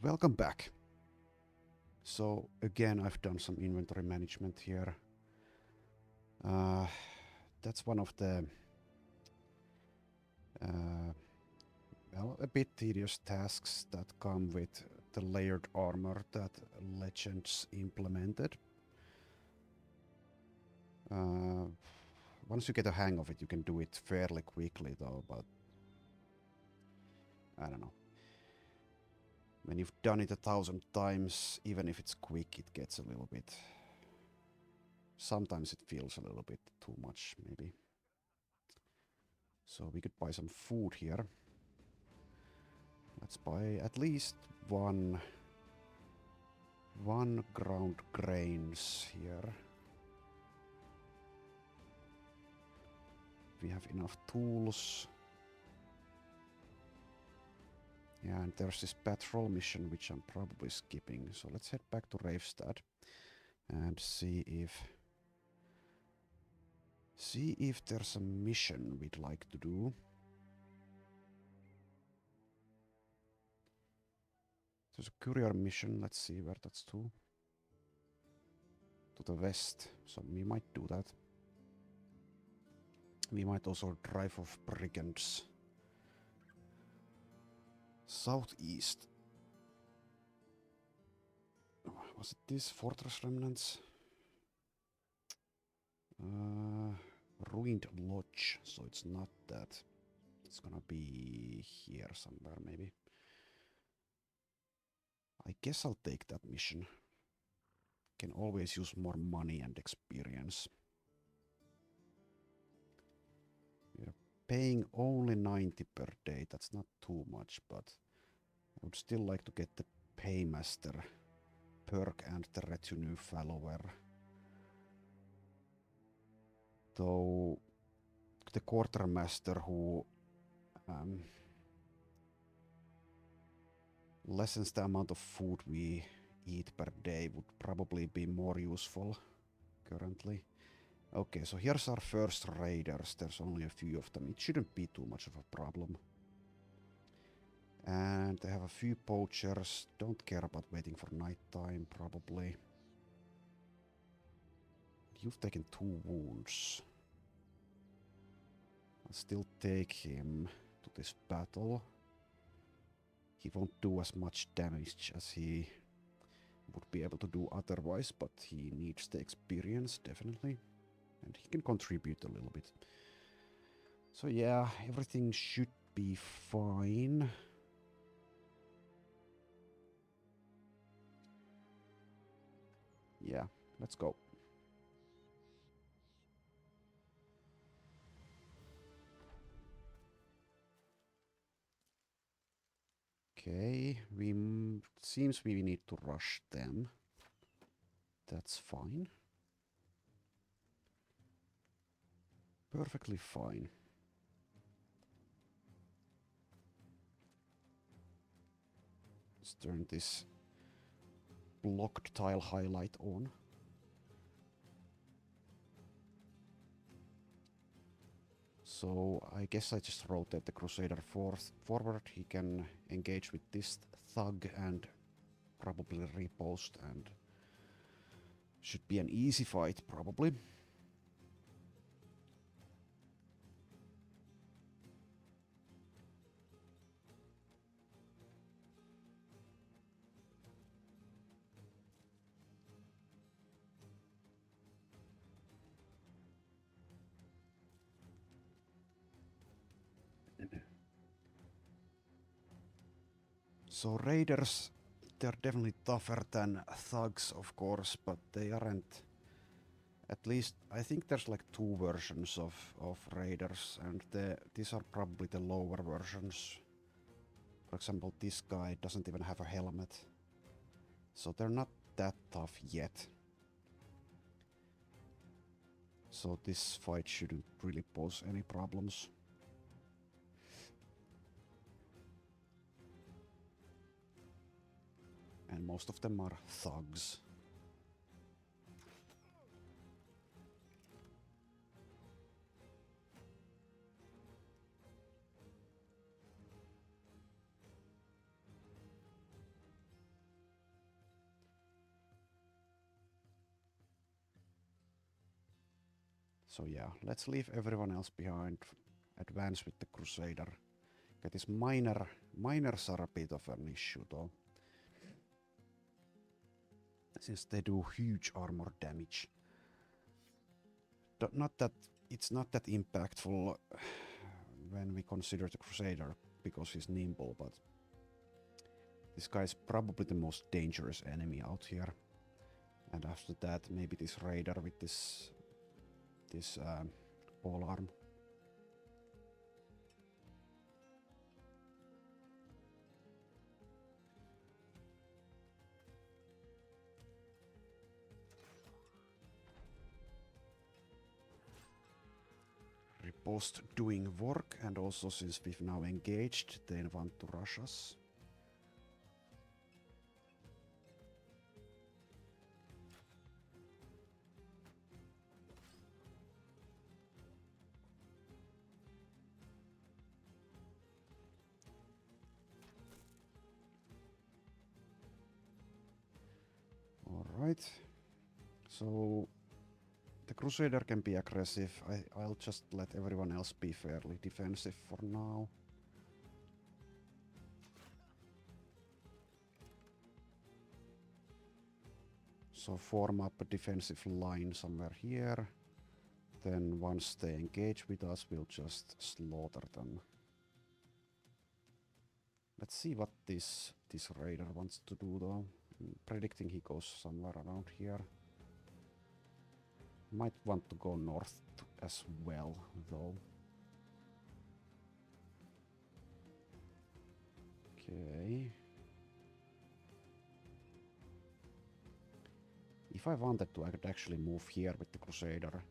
Welcome back. So again, I've done some inventory management here. That's one of the a bit tedious tasks that come with the layered armor that Legends implemented. Once you get a hang of it, you can do it fairly quickly though, but I don't know. When you've done it 1,000 times, even if it's quick, it gets a little bit... Sometimes it feels a little bit too much, maybe. So we could buy some food here. Let's buy at least one ground grains here. We have enough tools. Yeah, and there's this patrol mission which I'm probably skipping. So let's head back to Ravestad and see if there's a mission we'd like to do. There's a courier mission. Let's see where that's to. To the west. So we might do that. We might also drive off brigands. Southeast. Was it this? Fortress Remnants? Ruined Lodge. So it's not that. It's gonna be here somewhere maybe. I guess I'll take that mission. Can always use more money and experience. We're paying only 90 per day. That's not too much, but I would still like to get the Paymaster perk and the Retinue Follower. Though the Quartermaster who lessens the amount of food we eat per day would probably be more useful currently. Okay, so here's our first raiders. There's only a few of them. It shouldn't be too much of a problem. And they have a few poachers. Don't care about waiting for nighttime, probably. You've taken 2 wounds. I'll still take him to this battle. He won't do as much damage as he would be able to do otherwise, but he needs the experience, definitely. And he can contribute a little bit. So yeah, everything should be fine. Yeah, let's go. Okay, seems we need to rush them. That's fine. Perfectly fine. Let's turn this blocked tile highlight on. So I guess I just rotate the Crusader forward. He can engage with this thug and probably repost, and should be an easy fight probably. So raiders, they're definitely tougher than thugs, of course, but they aren't. At least I think there's like 2 versions of raiders, and these are probably the lower versions. For example, this guy doesn't even have a helmet, so they're not that tough yet. So this fight shouldn't really pose any problems. And most of them are thugs. So yeah, let's leave everyone else behind. Advance with the Crusader. Okay, these miners are a bit of an issue though. Since they do huge armor damage. Not that it's not that impactful when we consider the Crusader because he's nimble, but this guy is probably the most dangerous enemy out here. And after that, maybe this raider with this pole arm. Riposte doing work, and also since we've now engaged, they want to rush us. Alright. So the Crusader can be aggressive. I'll just let everyone else be fairly defensive for now. So form up a defensive line somewhere here. Then once they engage with us, we'll just slaughter them. Let's see what this raider wants to do though. I'm predicting he goes somewhere around here. Might want to go north as well though. Okay. If I wanted to, I could actually move here with the Crusader.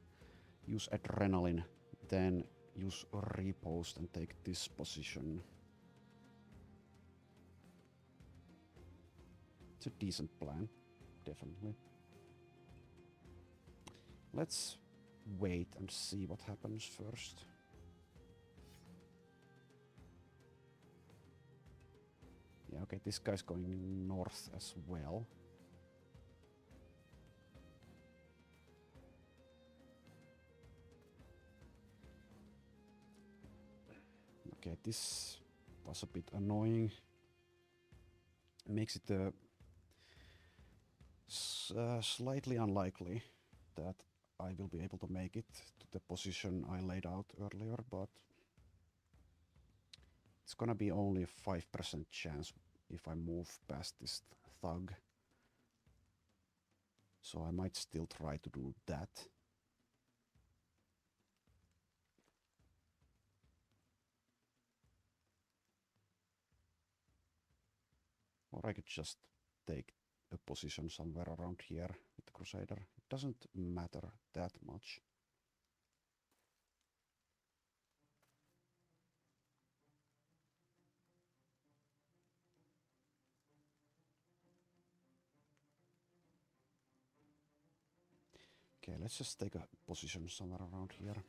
Use Adrenaline, then use Repost and take this position. It's a decent plan, definitely. Let's wait and see what happens first. Yeah, okay, this guy's going north as well. Okay, this was a bit annoying. Makes it slightly unlikely that I will be able to make it to the position I laid out earlier, but it's gonna be only a 5% chance if I move past this thug. So I might still try to do that. Or I could just take a position somewhere around here with the Crusader. It doesn't matter that much. Okay, let's just take a position somewhere around here.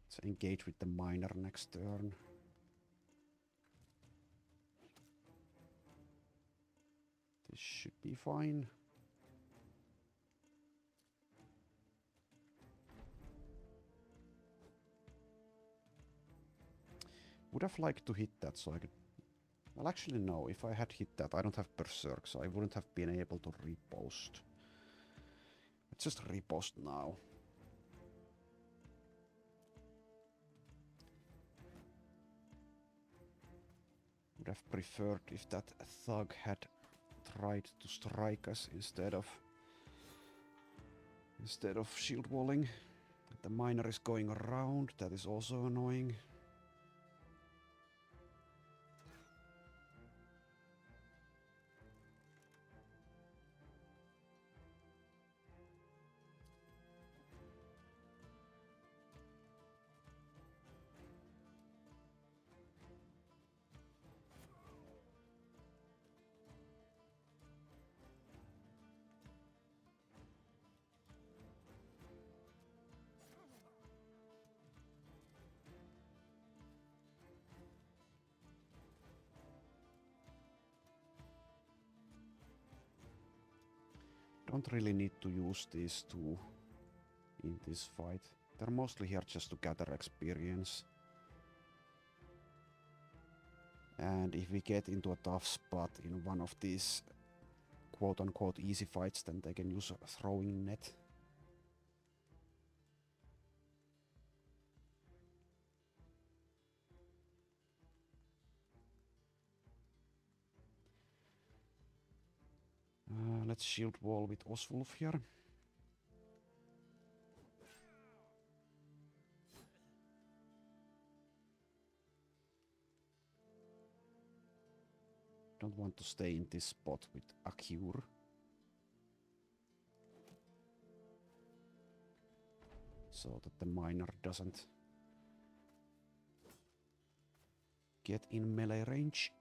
Let's engage with the miner next turn. This should be fine. Would have liked to hit that so I could... Well, actually no, if I had hit that, I don't have Berserk, so I wouldn't have been able to repost. Let's just repost now. Would have preferred if that thug had tried to strike us instead of shield walling. The miner is going around, that is also annoying. Don't really need to use these two in this fight. They're mostly here just to gather experience. And if we get into a tough spot in one of these quote-unquote easy fights, then they can use a throwing net. Let's shield wall with Oswulf here. Don't want to stay in this spot with Acure. So that the miner doesn't get in melee range.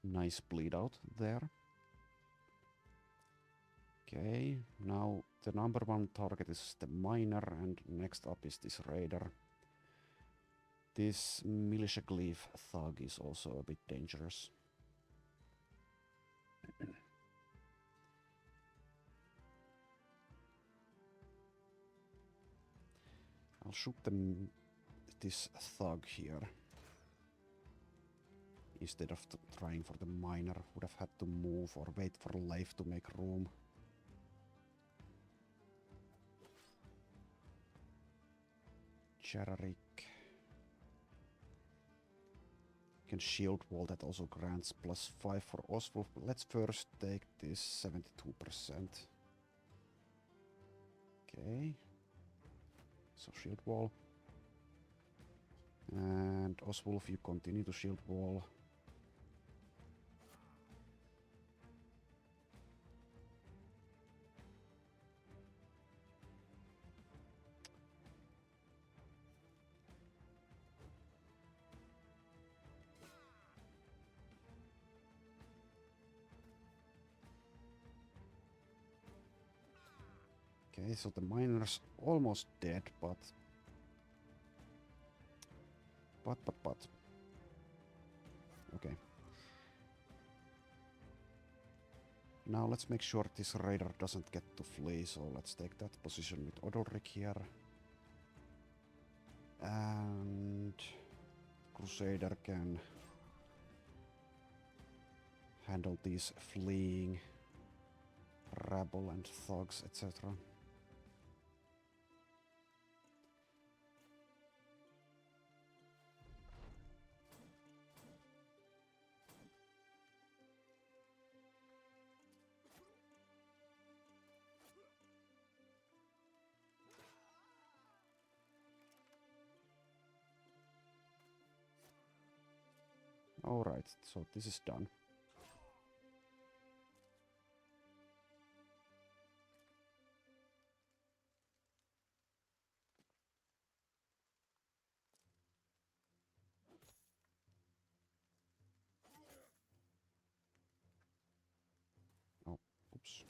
Nice bleed out there. Okay, now the number one target is the miner, and next up is this raider. This militia glyph thug is also a bit dangerous. I'll shoot this thug here. Instead of trying for the miner, would have had to move or wait for life to make room. Chararik. You can shield wall, that also grants +5 for Oswulf. Let's first take this 72%. Okay. So shield wall. And Oswulf, you continue to shield wall. Okay, so the miner's almost dead, but... Okay. Now let's make sure this raider doesn't get to flee, so let's take that position with Odolric here. And... Crusader can... handle these fleeing... rabble and thugs, etc. Alright, so this is done. Oh, oops.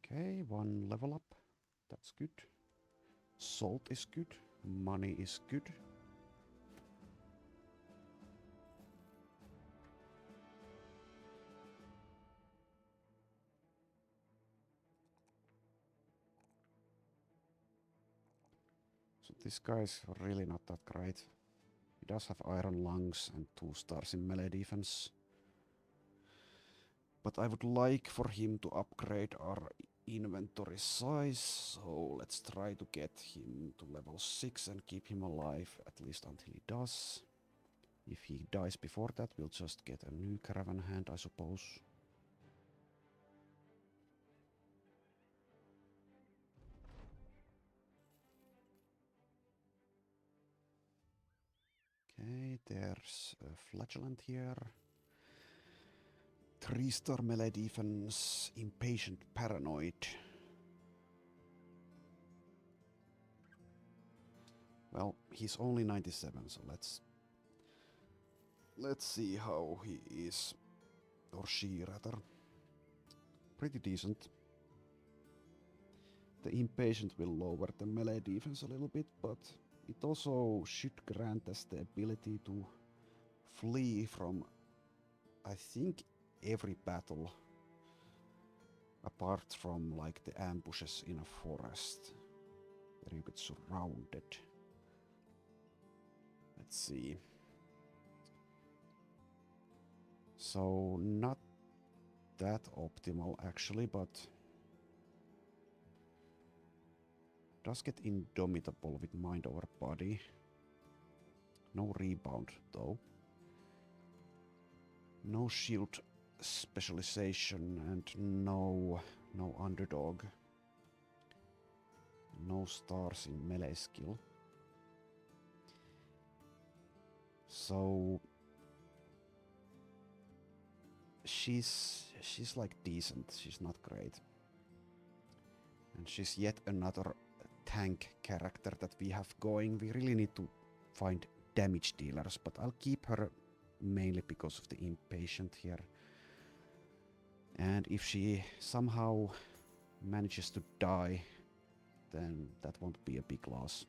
Okay, 1 level up. That's good. Salt is good. Money is good. So this guy's really not that great. He does have iron lungs and 2 stars in melee defense. But I would like for him to upgrade our inventory size, so let's try to get him to level 6 and keep him alive, at least until he does. If he dies before that, we'll just get a new caravan hand, I suppose. Okay, there's a flagellant here. 3-star melee defense, impatient paranoid. Well, he's only 97, so let's see how he is, or she rather. Pretty decent. The impatient will lower the melee defense a little bit, but it also should grant us the ability to flee from, I think, every battle apart from like the ambushes in a forest where you get surrounded. Let's see. So not that optimal actually, but does get indomitable with mind over body. No rebound though. No shield specialization and no underdog. No stars in melee skill. So she's like decent, she's not great. And she's yet another tank character that we have going. We really need to find damage dealers, but I'll keep her mainly because of the impatient here. And if she somehow manages to die, then that won't be a big loss.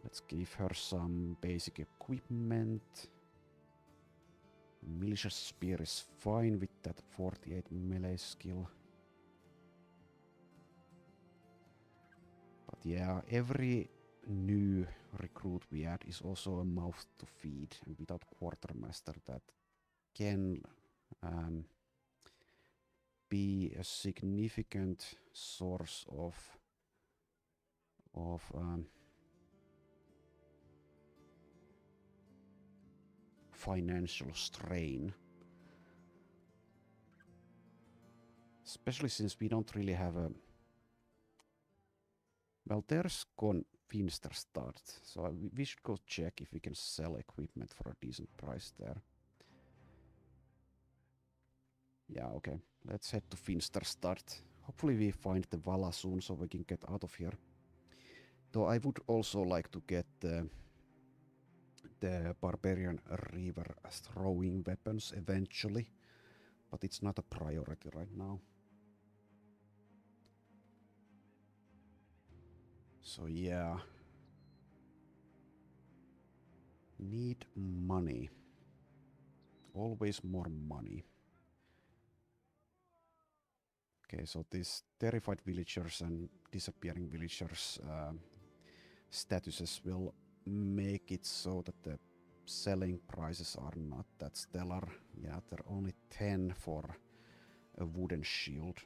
Let's give her some basic equipment. Malicious Spear is fine with that 48 melee skill. But yeah, every new recruit we add is also a mouth to feed, and without Quartermaster that can be a significant source of financial strain. Especially since we don't really have a... Well, there's gone Finster start, so we should go check if we can sell equipment for a decent price there. Yeah, okay. Let's head to Finster start. Hopefully we find the Vala soon so we can get out of here. Though I would also like to get the Barbarian Reaver throwing weapons eventually, but it's not a priority right now. So yeah. Need money. Always more money. Okay, so these terrified villagers and disappearing villagers statuses will make it so that the selling prices are not that stellar. Yeah, they're only 10 for a wooden shield.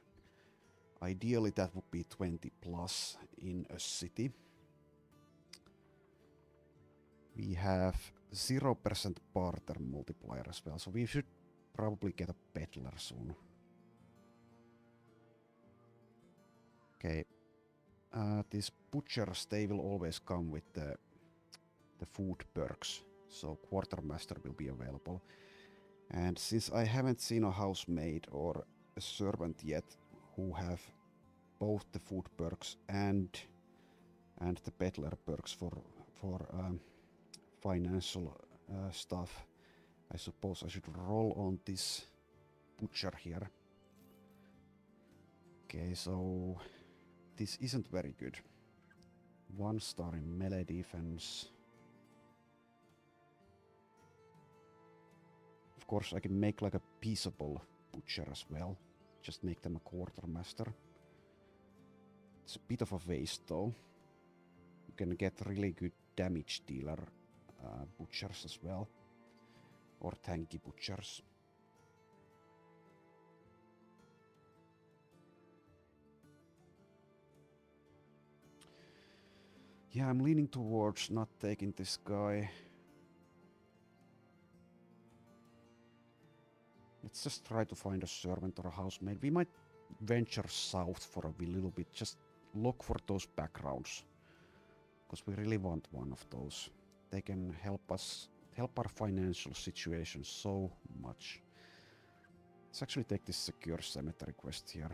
Ideally that would be 20 plus in a city. We have 0% barter multiplier as well, so we should probably get a peddler soon. Okay, these butchers, they will always come with the food perks, so Quartermaster will be available. And since I haven't seen a housemaid or a servant yet who have both the food perks and the peddler perks for financial stuff, I suppose I should roll on this butcher here. Okay, so this isn't very good. 1 star in melee defense. Of course I can make like a peaceable butcher as well. Just make them a Quartermaster. It's a bit of a waste though. You can get really good damage dealer butchers as well. Or tanky butchers. Yeah, I'm leaning towards not taking this guy. Let's just try to find a servant or a housemaid. We might venture south for a little bit. Just look for those backgrounds. Because we really want one of those. They can help our financial situation so much. Let's actually take this secure cemetery quest here.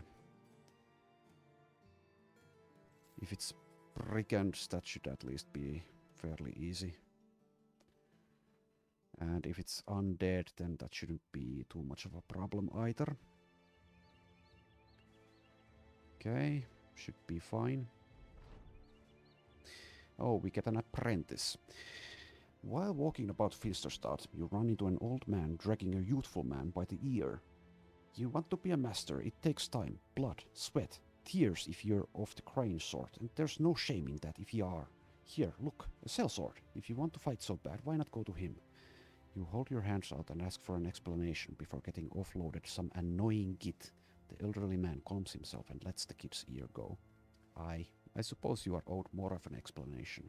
If it's brigands, that should at least be fairly easy. And if it's undead, then that shouldn't be too much of a problem either. Okay, should be fine. Oh, we get an apprentice. While walking about Finsterstadt, you run into an old man dragging a youthful man by the ear. You want to be a master, it takes time, blood, sweat, tears if you're of the crying sort, and there's no shame in that if you are. Here, look, a sellsword. If you want to fight so bad, why not go to him? You hold your hands out and ask for an explanation before getting offloaded some annoying git. The elderly man calms himself and lets the kid's ear go. I suppose you are owed more of an explanation.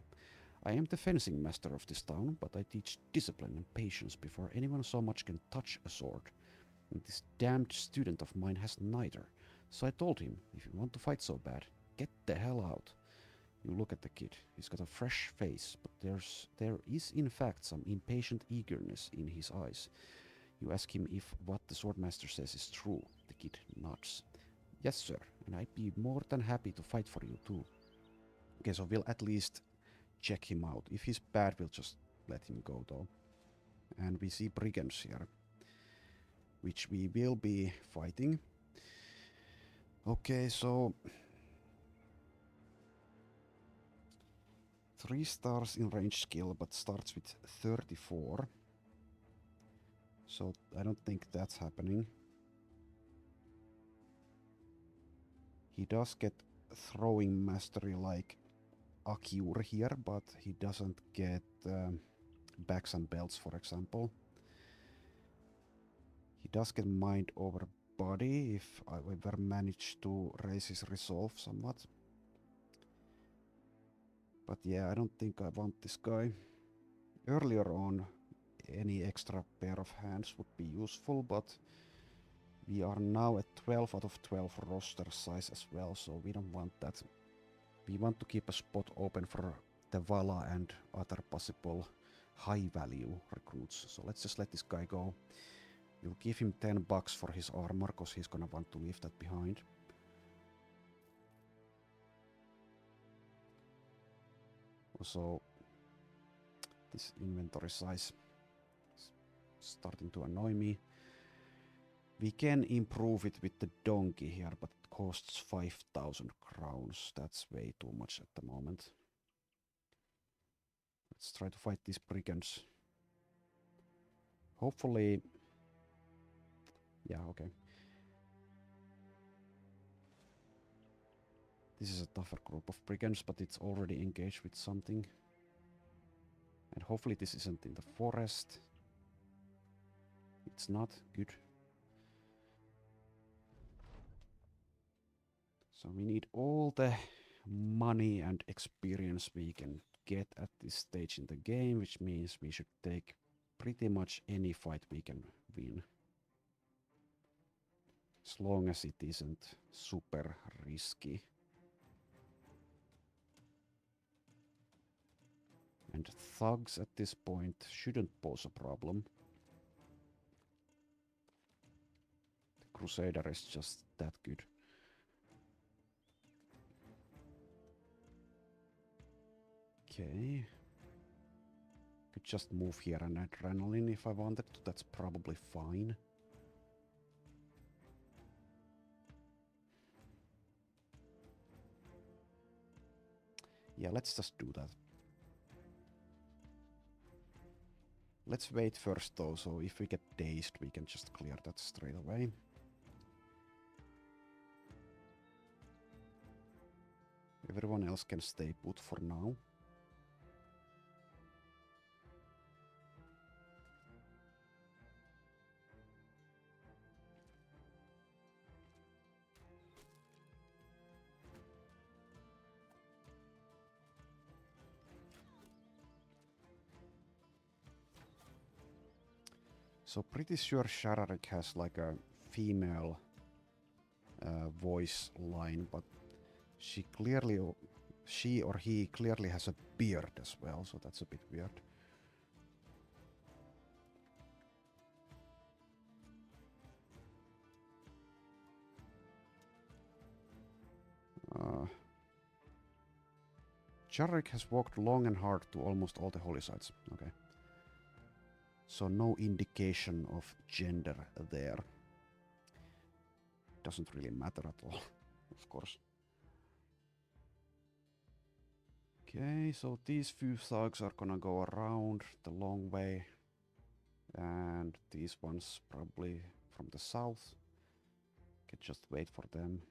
I am the fencing master of this town, but I teach discipline and patience before anyone so much can touch a sword. And this damned student of mine has neither. So I told him, if you want to fight so bad, get the hell out. You look at the kid. He's got a fresh face, but there is in fact some impatient eagerness in his eyes. You ask him if what the swordmaster says is true. The kid nods. Yes, sir, and I'd be more than happy to fight for you too. Okay, so we'll at least check him out. If he's bad, we'll just let him go though. And we see brigands here, which we will be fighting. Okay, so 3 stars in range skill, but starts with 34. So I don't think that's happening. He does get throwing mastery like Acure here, but he doesn't get backs and belts, for example. He does get mind over body if I ever manage to raise his resolve somewhat. But yeah, I don't think I want this guy. Earlier on, any extra pair of hands would be useful, but we are now at 12 out of 12 roster size as well, so we don't want that. We want to keep a spot open for the Vala and other possible high value recruits. So let's just let this guy go. We'll give him 10 bucks for his armor, because he's gonna want to leave that behind. Also, this inventory size is starting to annoy me. We can improve it with the donkey here, but it costs 5,000 crowns. That's way too much at the moment. Let's try to fight these brigands. Hopefully... Yeah, okay. This is a tougher group of brigands, but it's already engaged with something. And hopefully this isn't in the forest. It's not. Good. So we need all the money and experience we can get at this stage in the game, which means we should take pretty much any fight we can win. As long as it isn't super risky. And thugs at this point shouldn't pose a problem. The Crusader is just that good. Okay. Could just move here and adrenaline if I wanted to. That's probably fine. Yeah, let's just do that. Let's wait first though, so if we get dazed, we can just clear that straight away. Everyone else can stay put for now. So pretty sure Shararik has like a female voice line, but she she or he clearly has a beard as well, so that's a bit weird. Jarek has walked long and hard to almost all the holy sites. Okay. So no indication of gender there. Doesn't really matter at all, of course. Okay, so these few thugs are gonna go around the long way. And these ones probably from the south. Can just wait for them.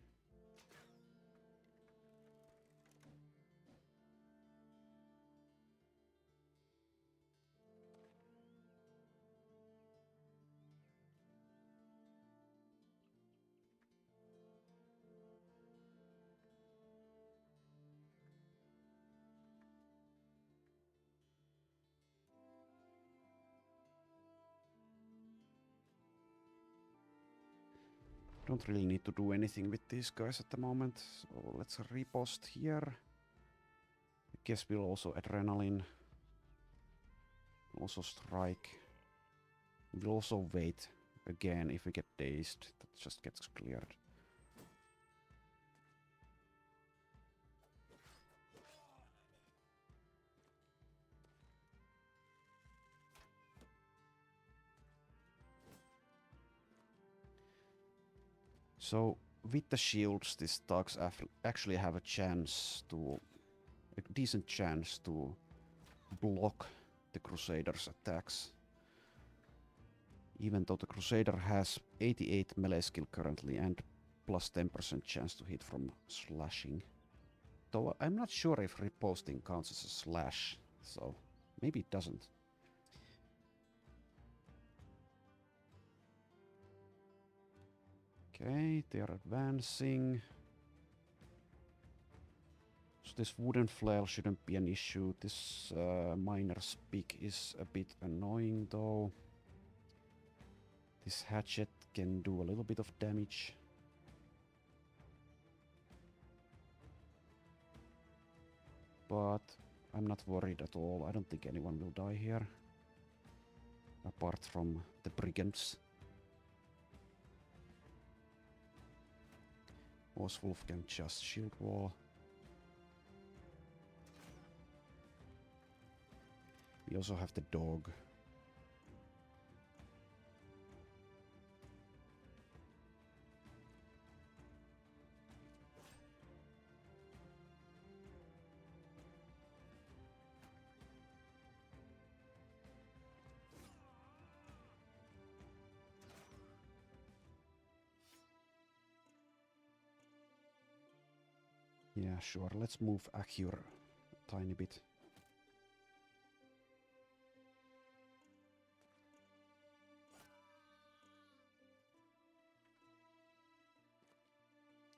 Don't really need to do anything with these guys at the moment, so let's repost here. I guess we'll also adrenaline. Also strike. We'll also wait again if we get dazed. That just gets cleared. So with the shields, these thugs actually have a decent chance to block the Crusader's attacks. Even though the Crusader has 88 melee skill currently and plus 10% chance to hit from slashing. Though I'm not sure if riposting counts as a slash, so maybe it doesn't. Okay, they are advancing. So this wooden flail shouldn't be an issue. This miner's pick is a bit annoying though. This hatchet can do a little bit of damage. But I'm not worried at all. I don't think anyone will die here. Apart from the brigands. Oswulf can just shield wall. We also have the dog. Yeah, sure. Let's move Acure a tiny bit.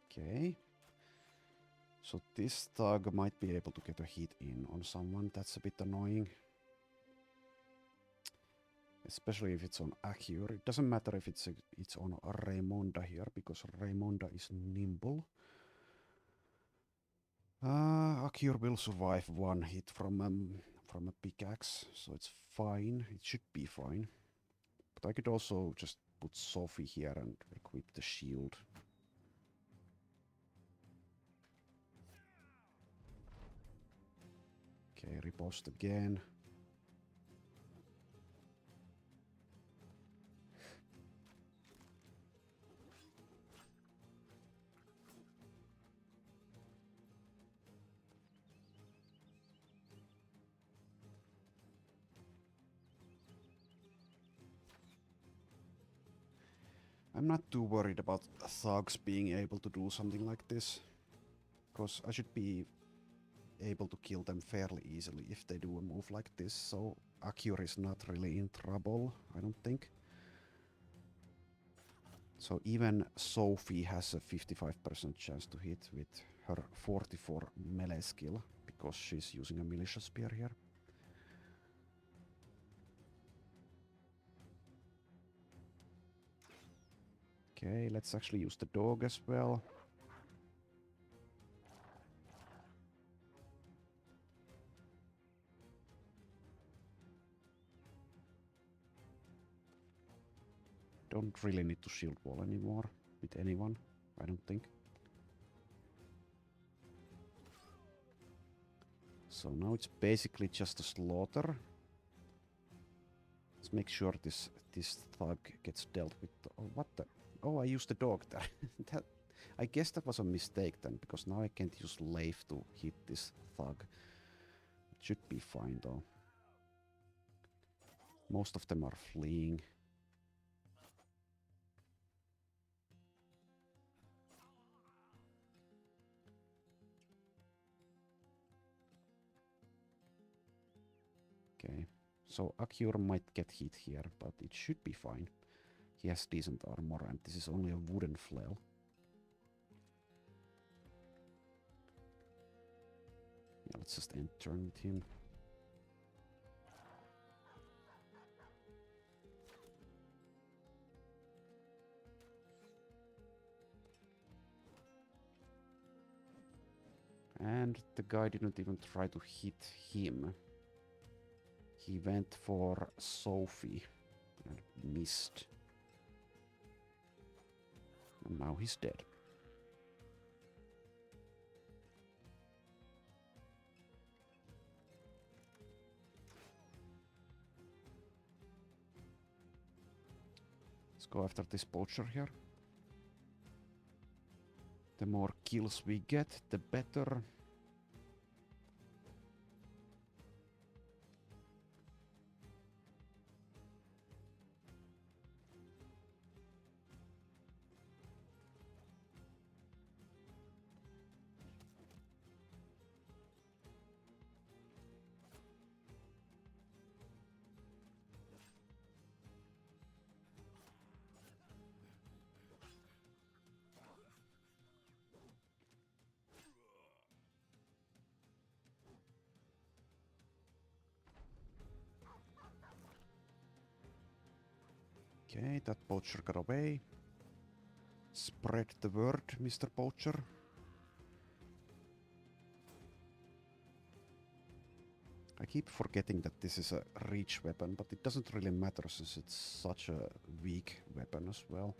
Okay. So this thug might be able to get a hit in on someone. That's a bit annoying. Especially if it's on Acure. It doesn't matter if it's on Raymonda here, because Raymonda is nimble. Acure will survive one hit from a pickaxe, so it's fine. It should be fine. But I could also just put Sophie here and equip the shield. Okay, riposte again. I'm not too worried about thugs being able to do something like this, because I should be able to kill them fairly easily if they do a move like this, so Acure is not really in trouble, I don't think. So even Sophie has a 55% chance to hit with her 44 melee skill, because she's using a militia spear here. Okay, let's actually use the dog as well. Don't really need to shield wall anymore with anyone, I don't think. So now it's basically just a slaughter. Let's make sure this thug gets dealt with. Oh, what the? Oh, I used the dog there. I guess that was a mistake then, because now I can't use Leif to hit this thug. It should be fine though. Most of them are fleeing. Okay, so Akyur might get hit here, but it should be fine. He has decent armor, and this is only a wooden flail. Yeah, let's just end turn with him. And the guy didn't even try to hit him. He went for Sophie and missed. And now he's dead. Let's go after this poacher here. The more kills we get, the better. Okay, that poacher got away. Spread the word, Mr. Poacher. I keep forgetting that this is a reach weapon, but it doesn't really matter since it's such a weak weapon as well.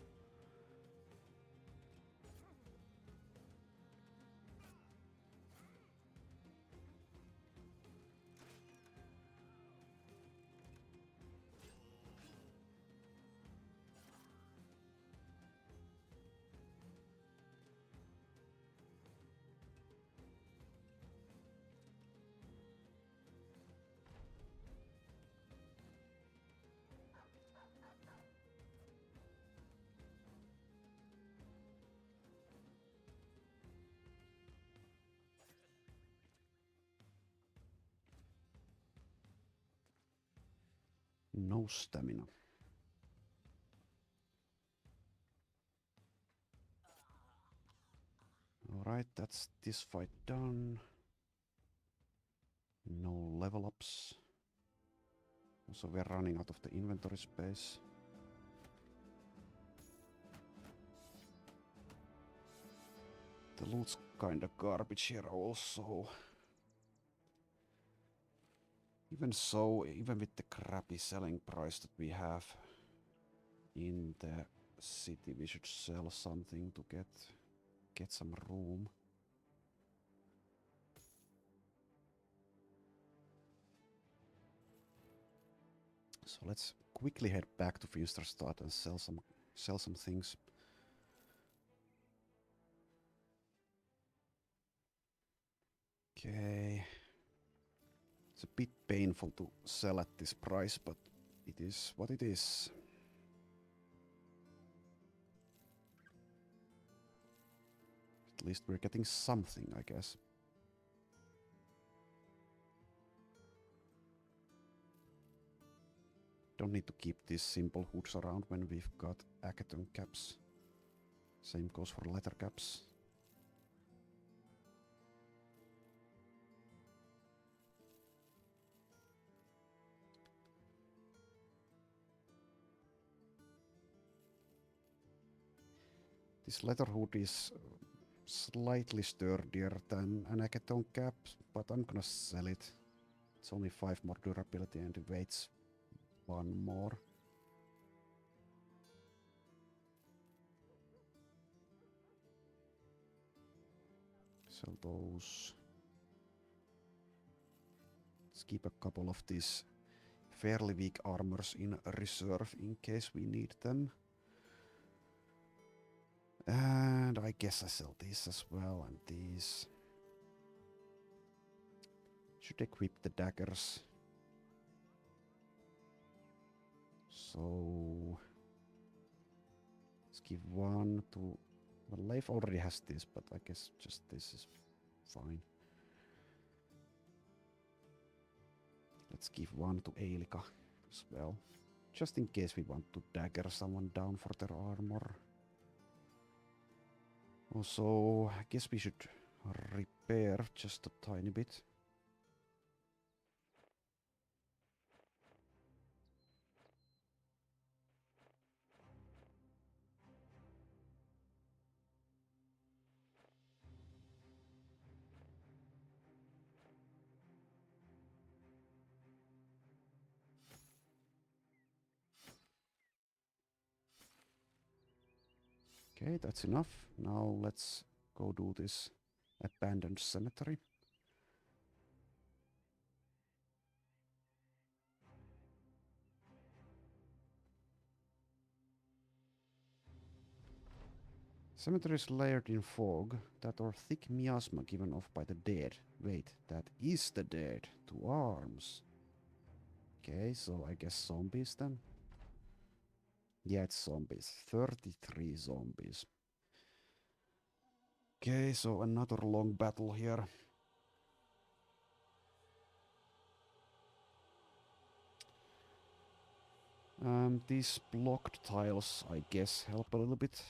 No stamina. Alright, that's this fight done. No level ups. Also, we're running out of the inventory space. The loot's kinda garbage here also. Even so, even with the crappy selling price that we have in the city, we should sell something to get some room. So let's quickly head back to Finsterstadt and sell some things. Okay. It's a bit painful to sell at this price, but it is what it is. At least we're getting something, I guess. Don't need to keep these simple hoods around when we've got Agaton caps. Same goes for leather caps. This leather hood is slightly sturdier than an Agaton cap, but I'm gonna sell it. It's only 5 more durability and it weighs 1 more. Sell those. Let's keep a couple of these fairly weak armors in reserve in case we need them. And I guess I sell these as well, and these. Should equip the daggers. So let's give one to... Well, Leif already has this, but I guess just this is fine. Let's give one to Eilika as well. Just in case we want to dagger someone down for their armor. Also, I guess we should repair just a tiny bit. Okay, that's enough. Now let's go do this abandoned cemetery. Cemetery is layered in fog that are thick miasma given off by the dead. Wait, that is the dead. To arms. Okay, so I guess zombies then? Yeah, it's zombies. 33 zombies. Okay, so another long battle here. These blocked tiles, I guess, help a little bit.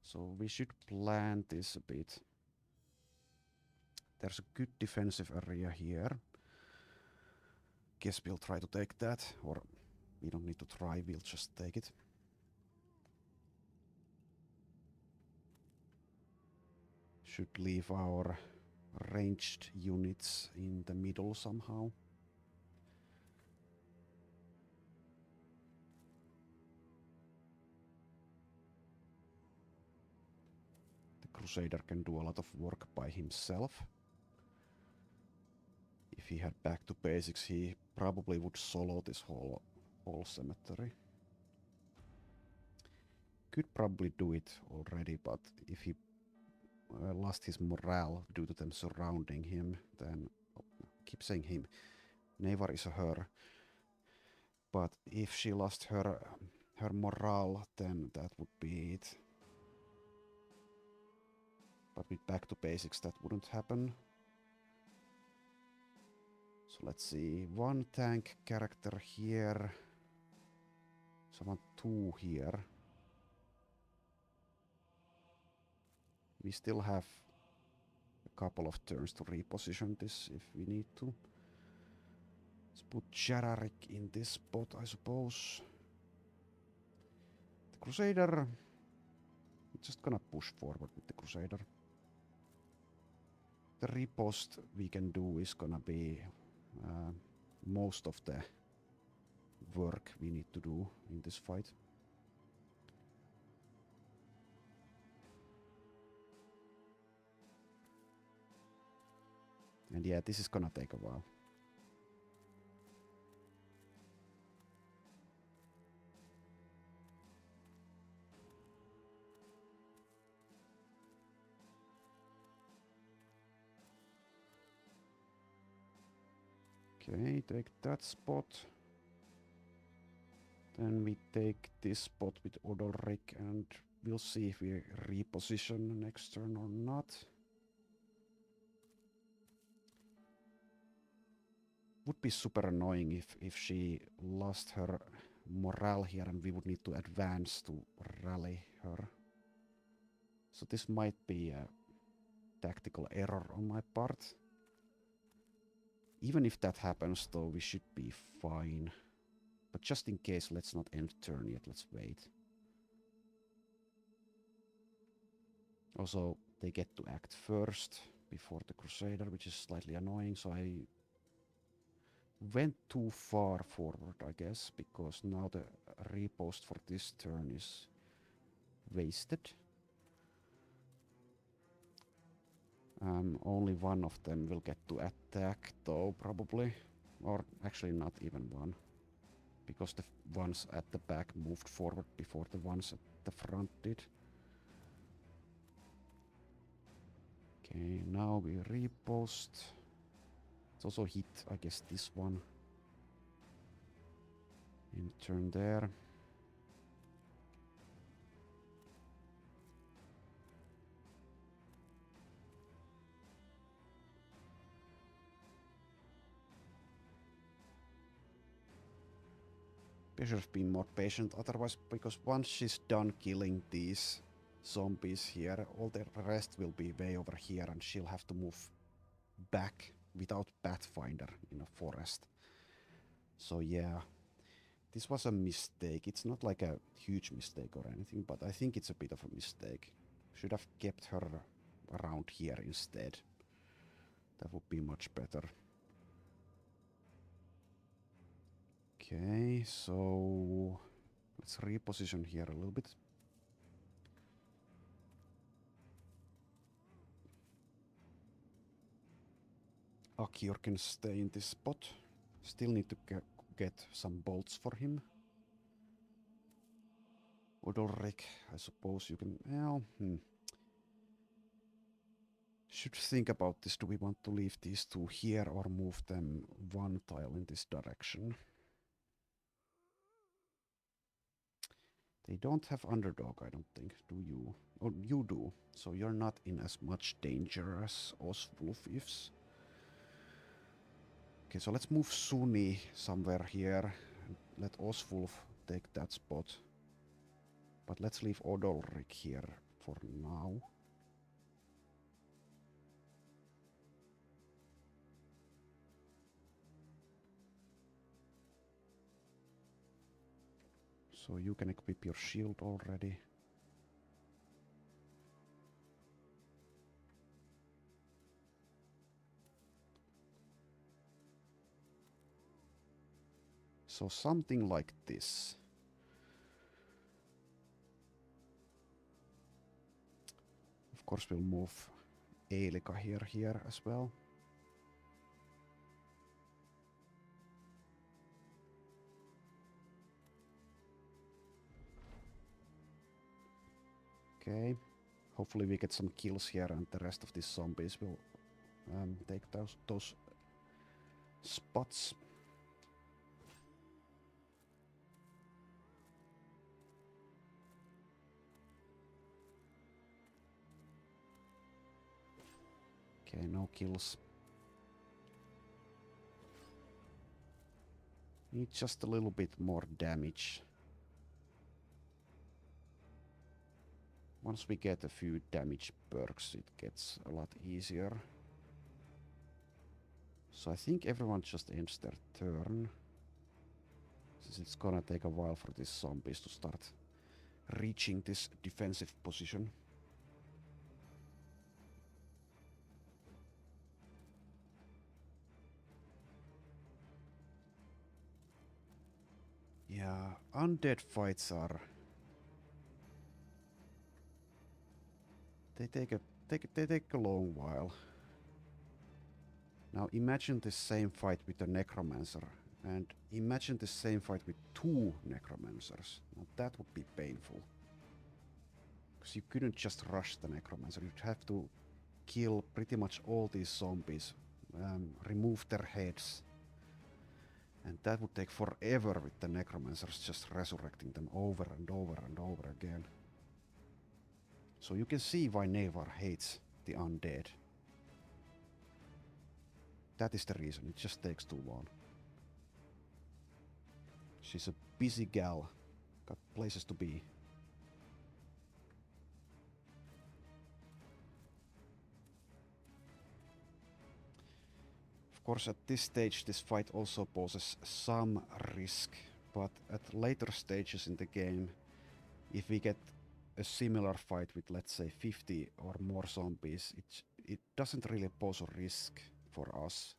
So we should plan this a bit. There's a good defensive area here. Guess we'll try to take that, or we don't need to try, we'll just take it. Should leave our ranged units in the middle somehow. The Crusader can do a lot of work by himself. If he had back to basics, he probably would solo this whole cemetery. Could probably do it already, but if he lost his morale due to them surrounding him, then... Oh, keep saying him. Nevar is a her. But if she lost her morale, then that would be it. But with back to basics, that wouldn't happen. So let's see. One tank character here. Someone two here. We still have a couple of turns to reposition this if we need to. Let's put Jararik in this spot, I suppose. The Crusader... I'm just gonna push forward with the Crusader. The riposte we can do is gonna be most of the work we need to do in this fight. And yeah, this is gonna take a while. Okay, take that spot. Then we take this spot with Odoric and we'll see if we reposition next turn or not. Would be super annoying if she lost her morale here and we would need to advance to rally her. So this might be a tactical error on my part. Even if that happens though, we should be fine. But just in case, let's not end turn yet, let's wait. Also, they get to act first before the Crusader, which is slightly annoying, so I went too far forward, I guess, because now the repost for this turn is wasted. Only one of them will get to attack though, probably. Or actually not even one. Because the ones at the back moved forward before the ones at the front did. Okay, now we repost. It's also hit, I guess, this one. In turn there. We should have been more patient otherwise, because once she's done killing these zombies here, all the rest will be way over here and she'll have to move back without Pathfinder in a forest. So yeah, this was a mistake. It's not like a huge mistake or anything, but I think it's a bit of a mistake. Should have kept her around here instead. That would be much better. Okay, so let's reposition here a little bit. Akir can stay in this spot. Still need to get some bolts for him. Odolrik, I suppose you can... Well, should think about this. Do we want to leave these two here or move them one tile in this direction? They don't have underdog, I don't think. Do you? Oh, you do. So you're not in as much danger as Oswulf is. Okay, so let's move Sunni somewhere here. And let Oswulf take that spot. But let's leave Odolrik here for now. So you can equip your shield already. So something like this. Of course we'll move Eilika here as well. Okay. Hopefully we get some kills here and the rest of these zombies will take those spots. Okay, no kills. Need just a little bit more damage. Once we get a few damage perks, it gets a lot easier. So I think everyone just ends their turn. Since it's gonna take a while for these zombies to start reaching this defensive position. Yeah, undead fights are... They take a long while. Now imagine the same fight with the Necromancer. And imagine the same fight with two Necromancers. Now that would be painful. Because you couldn't just rush the Necromancer. You'd have to kill pretty much all these zombies. Remove their heads. And that would take forever with the Necromancers just resurrecting them over and over and over again. So you can see why Nevar hates the undead. That is the reason, it just takes too long. She's a busy gal, got places to be. Of course, at this stage, this fight also poses some risk, but at later stages in the game, if we get a similar fight with, let's say, 50 or more zombies, it doesn't really pose a risk for us,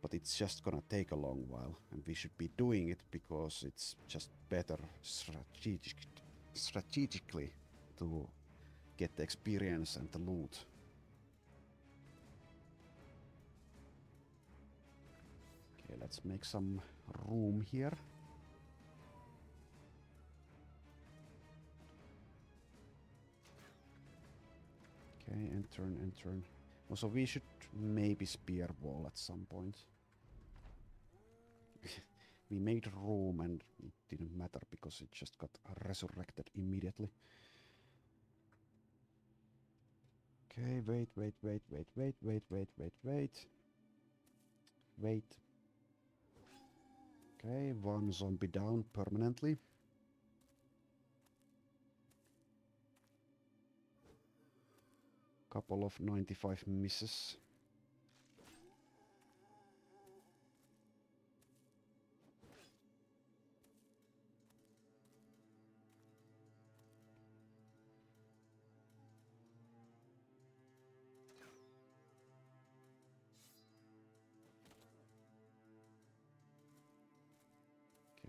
but it's just gonna take a long while, and we should be doing it because it's just better strategically to get the experience and the loot. Let's make some room here. Okay, end turn. Also, we should maybe spear wall at some point. We made room and it didn't matter because it just got resurrected immediately. Okay, wait. Wait. Okay, one zombie down permanently. Couple of 95 misses.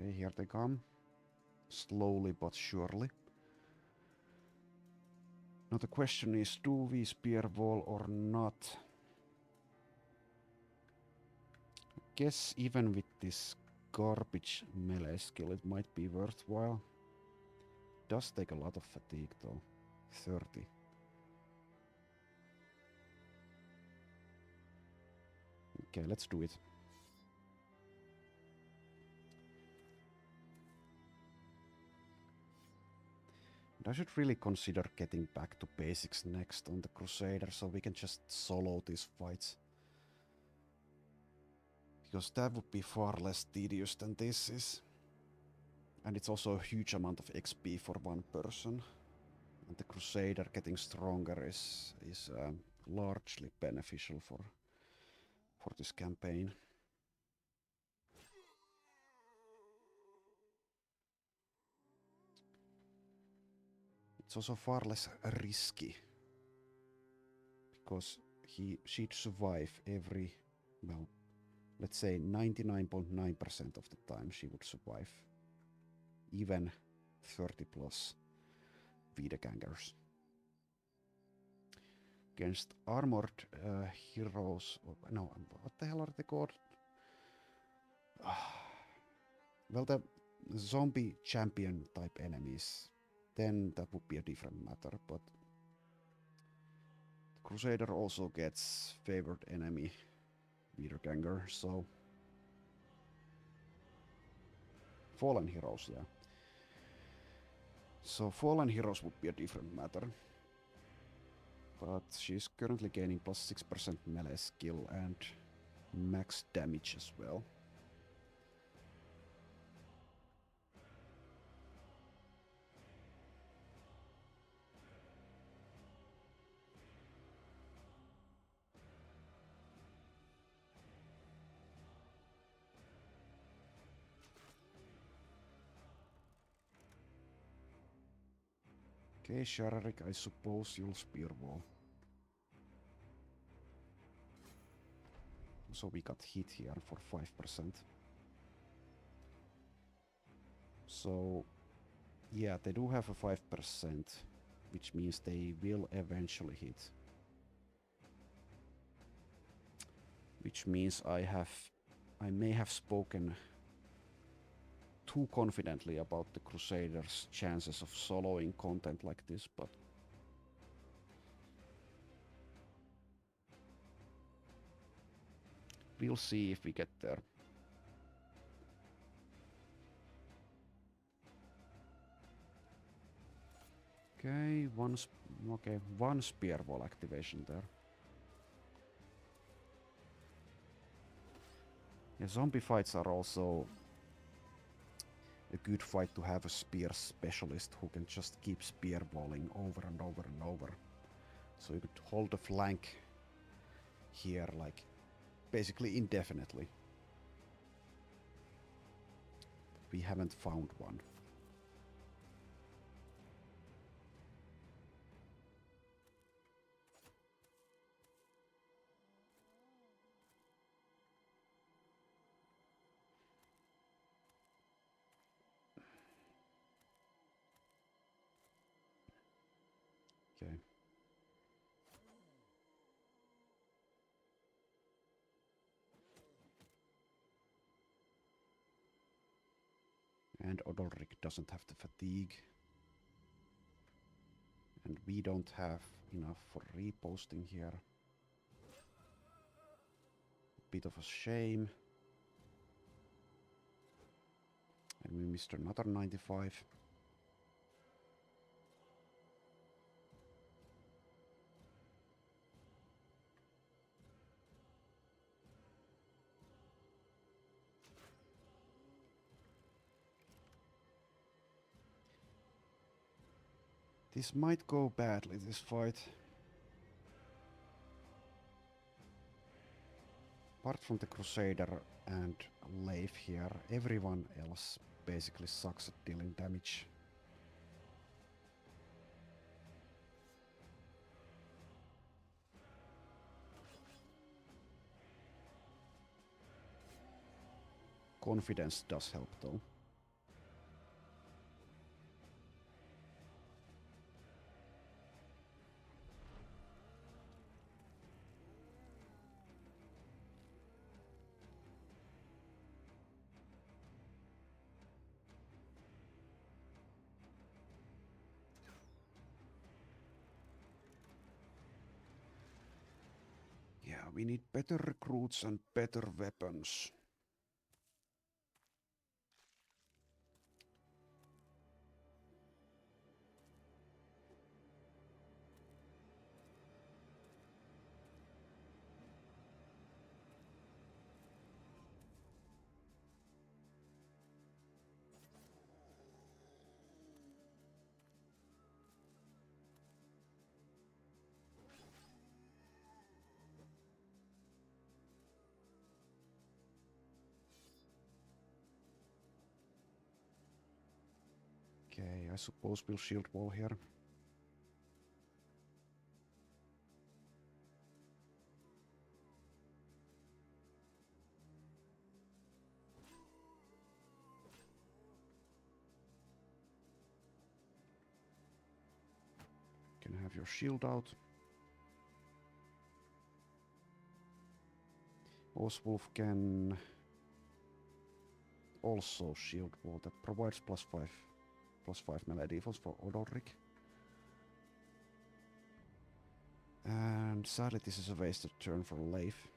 Okay, here they come. Slowly but surely. Now the question is, do we spear wall or not? I guess even with this garbage melee skill it might be worthwhile. It does take a lot of fatigue though. 30. Okay, let's do it. And I should really consider getting back to basics next on the Crusader so we can just solo these fights. Because that would be far less tedious than this is. And it's also a huge amount of XP for one person. And the Crusader getting stronger is largely beneficial for this campaign. It's also far less risky. Because she'd survive every, well, let's say 99.9% of the time she would survive. Even 30 plus Wiedegangers. Against armored heroes. No, what the hell are they called? Well, the zombie champion type enemies, then that would be a different matter, but the Crusader also gets favored enemy Wiederganger, so fallen heroes, yeah. So fallen heroes would be a different matter. But she's currently gaining plus 6% melee skill and max damage as well. Okay, Shararik, I suppose you'll spear wall. So we got hit here for 5%. So, yeah, they do have a 5%, which means they will eventually hit. Which means I may have spoken too confidently about the Crusader's chances of soloing content like this, but we'll see if we get there. Okay, one spear wall activation there. Yeah, zombie fights are also a good fight to have a spear specialist who can just keep spear walling over and over and over. So you could hold the flank here like basically indefinitely. We haven't found one. Okay. And Odolric doesn't have the fatigue. And we don't have enough for reposting here. Bit of a shame. And we missed another 95. This might go badly, this fight. Apart from the Crusader and Leif here, everyone else basically sucks at dealing damage. Confidence does help though. Yeah, we need better recruits and better weapons. Okay, I suppose we'll shield wall here. Can have your shield out. Oswolf can also shield wall. That provides +5 melee defense for Odolric. And sadly this is a wasted turn for Leif.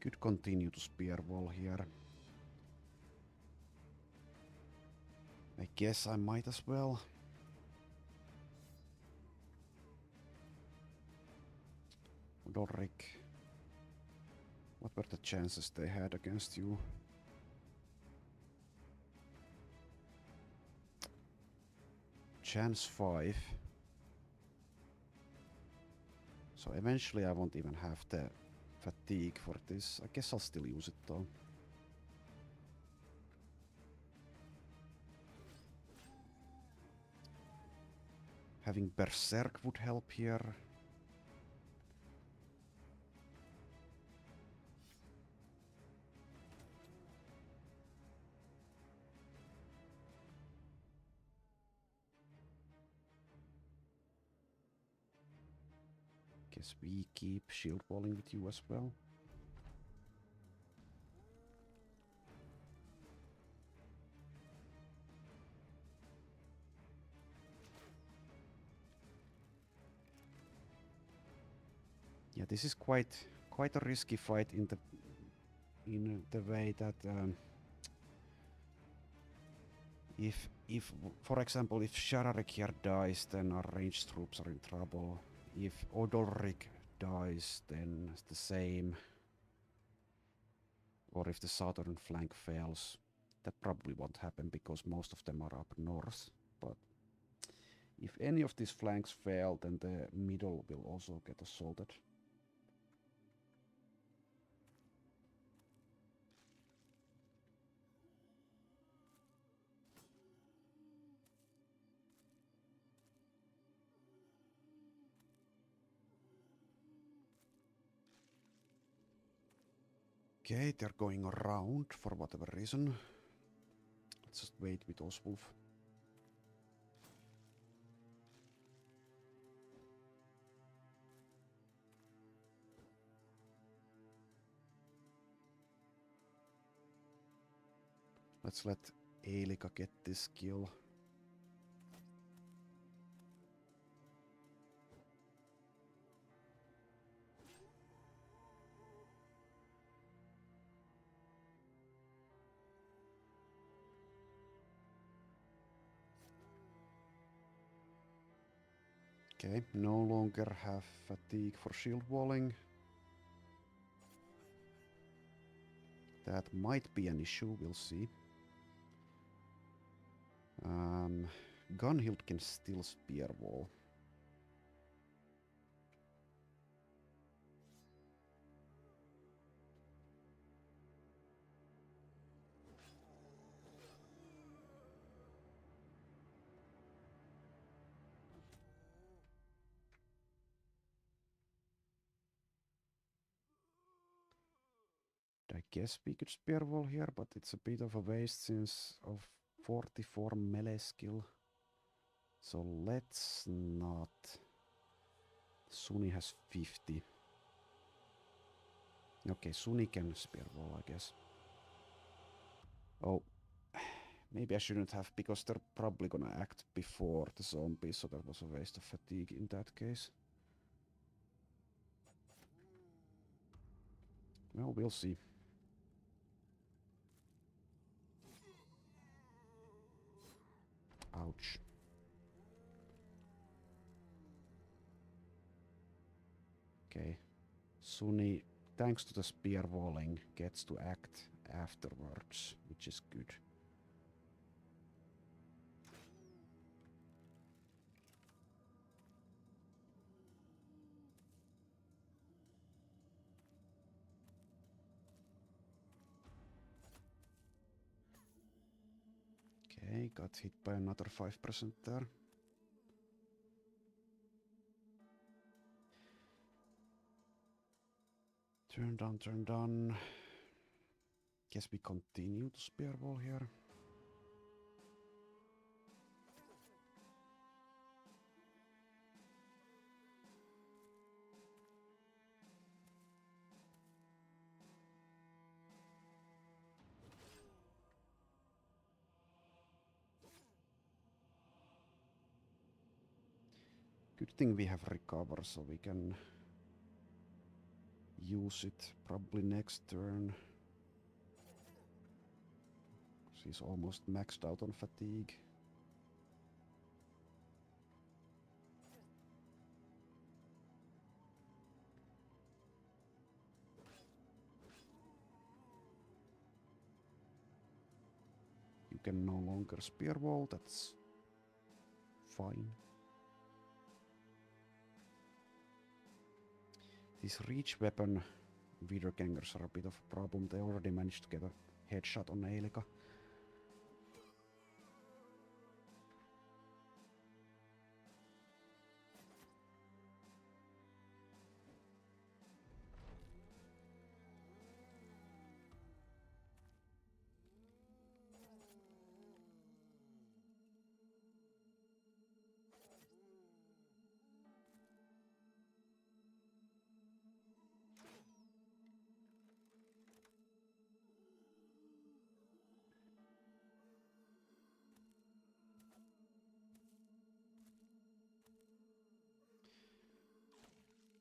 Could continue to spear wall here. I guess I might as well. Odolric. What were the chances they had against you? Chance 5. So eventually I won't even have the fatigue for this. I guess I'll still use it though. Having Berserk would help here. Guess we keep shield walling with you as well. Yeah, this is quite a risky fight in the way that If, for example, if Shararik here dies, then our ranged troops are in trouble. If Odolrik dies, then it's the same. Or if the southern flank fails, that probably won't happen because most of them are up north. But if any of these flanks fail, then the middle will also get assaulted. Okay, they're going around for whatever reason. Let's just wait with Oswulf. Let's let Eilika get this kill. Okay, no longer have fatigue for shield walling. That might be an issue, we'll see. Gunhild can still spear wall. I guess we could spear wall here, but it's a bit of a waste since of 44 melee skill. So let's not. Sunni has 50. Okay, Sunni can spear wall, I guess. Oh, maybe I shouldn't have, because they're probably gonna act before the zombies, so that was a waste of fatigue in that case. Well, we'll see. Ouch. Okay. Sunni, thanks to the spear walling, gets to act afterwards, which is good. Okay, got hit by another 5% there. Turn down, turn down. Guess we continue to spear wall here. Good thing we have recover, so we can use it probably next turn. She's almost maxed out on fatigue. You can no longer spear wall, that's fine. These reach weapon Wiedergängers are a bit of a problem. They already managed to get a headshot on Eilika.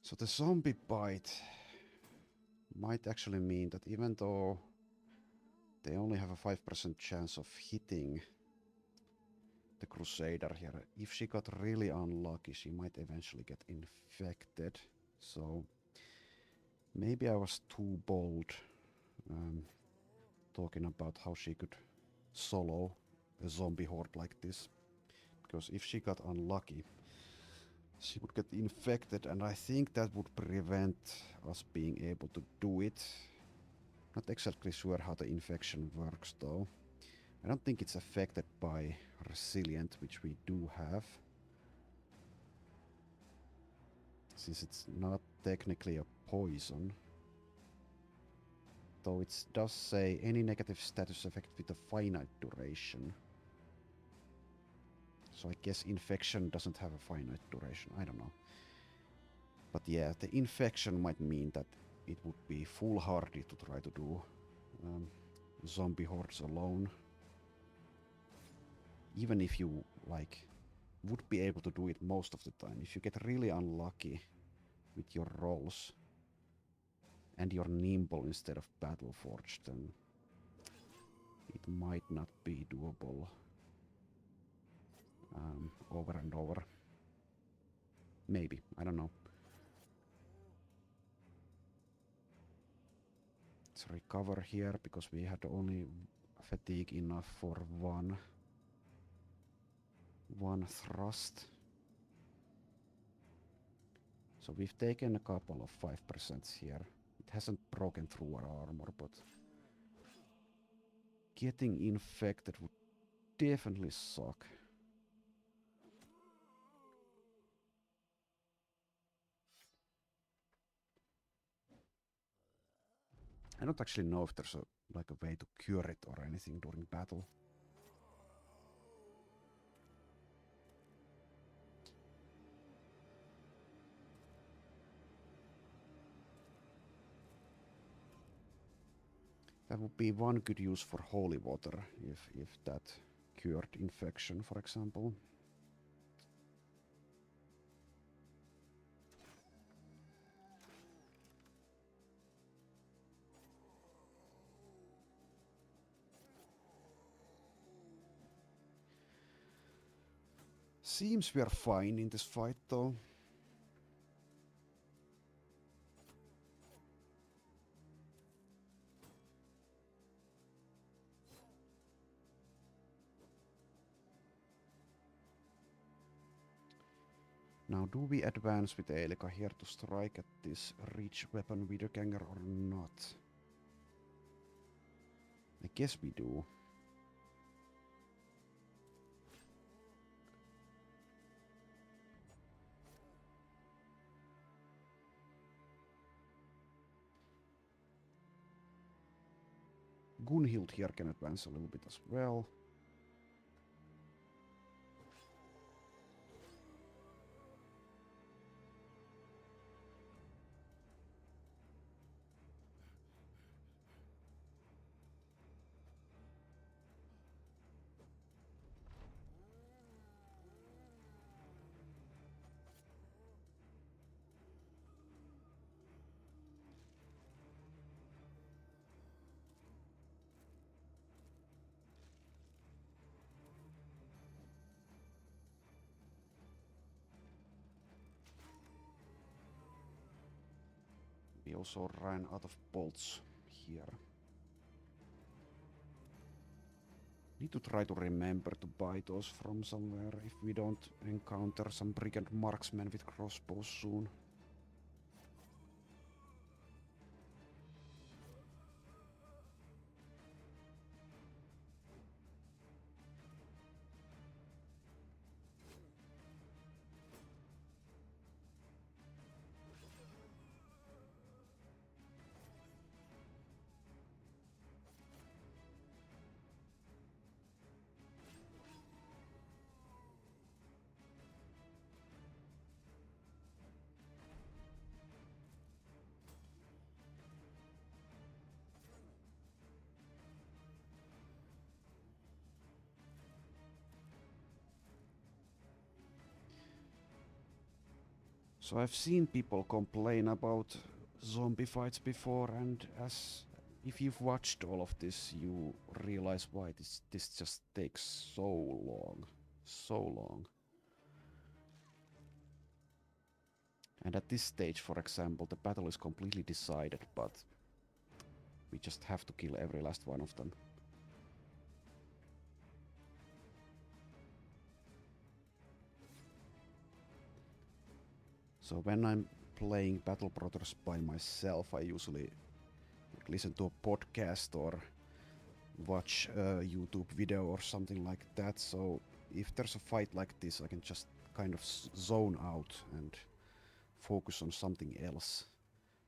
So the zombie bite might actually mean that even though they only have a 5% chance of hitting, the Crusader here. If she got really unlucky, she might eventually get infected. So maybe I was too bold talking about how she could solo a zombie horde like this. Because if she got unlucky, she would get infected, and I think that would prevent us being able to do it. Not exactly sure how the infection works though. I don't think it's affected by resilient, which we do have. Since it's not technically a poison. Though it does say any negative status effect with a finite duration. So I guess infection doesn't have a finite duration, I don't know. But yeah, the infection might mean that it would be foolhardy to try to do zombie hordes alone. Even if you, like, would be able to do it most of the time. If you get really unlucky with your rolls and you're nimble instead of battle forged, then it might not be doable over and over. Maybe, I don't know. Let's recover here because we had only fatigue enough for one thrust. So we've taken a couple of 5% here. It hasn't broken through our armor, but getting infected would definitely suck. I don't actually know if there's a way to cure it or anything during battle. That would be one good use for holy water, if that cured infection, for example. Seems we are fine in this fight, though. Now, do we advance with Eilika here to strike at this reach weapon Wiedergänger or not? I guess we do. Gunhild here can advance a little bit as well. We also ran out of bolts here. Need to try to remember to buy those from somewhere if we don't encounter some brigand marksmen with crossbows soon. So I've seen people complain about zombie fights before, and if you've watched all of this, you realize why this just takes so long. so long. And at this stage, for example, the battle is completely decided, but we just have to kill every last one of them. So when I'm playing Battle Brothers by myself, I usually listen to a podcast or watch a YouTube video or something like that. So if there's a fight like this, I can just kind of zone out and focus on something else.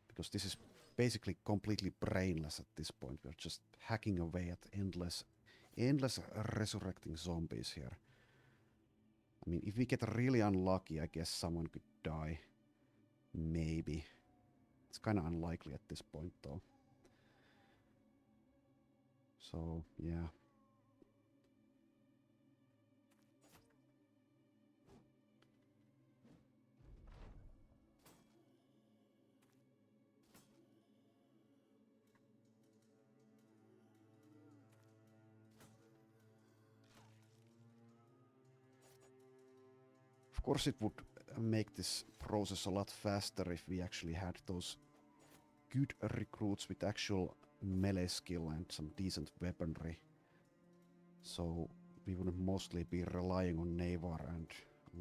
Because this is basically completely brainless at this point. We're just hacking away at endless resurrecting zombies here. I mean, if we get really unlucky, I guess someone could die. Maybe. It's kind of unlikely at this point, though. So, yeah. Of course, it would make this process a lot faster if we actually had those good recruits with actual melee skill and some decent weaponry. So we would mostly be relying on Navar and